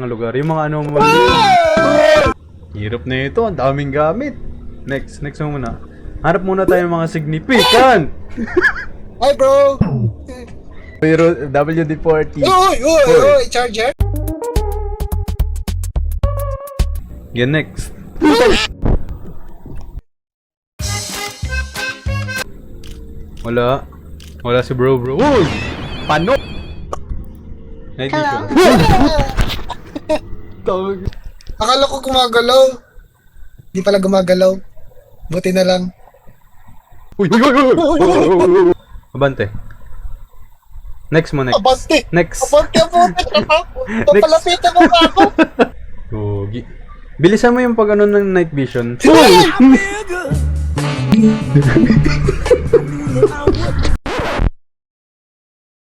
mga lugar. Yung mga ano mo. Hirap na ito. Ang daming gamit. Next mo muna. Hanap muna tayo ng mga significant. Hi, bro! Pero WD-40. Uy! Charger? Yan, next. Wala si bro. Uy! Pano! Night vision. Tawag. Akala ko gumagalaw. Di pala gumagalaw. Buti na lang. Uy! Abante. Next mo, next. Abante! Next. Abante! Papalapitan mo ba ako? Gogi. Bilisan mo yung pag ano ng night vision.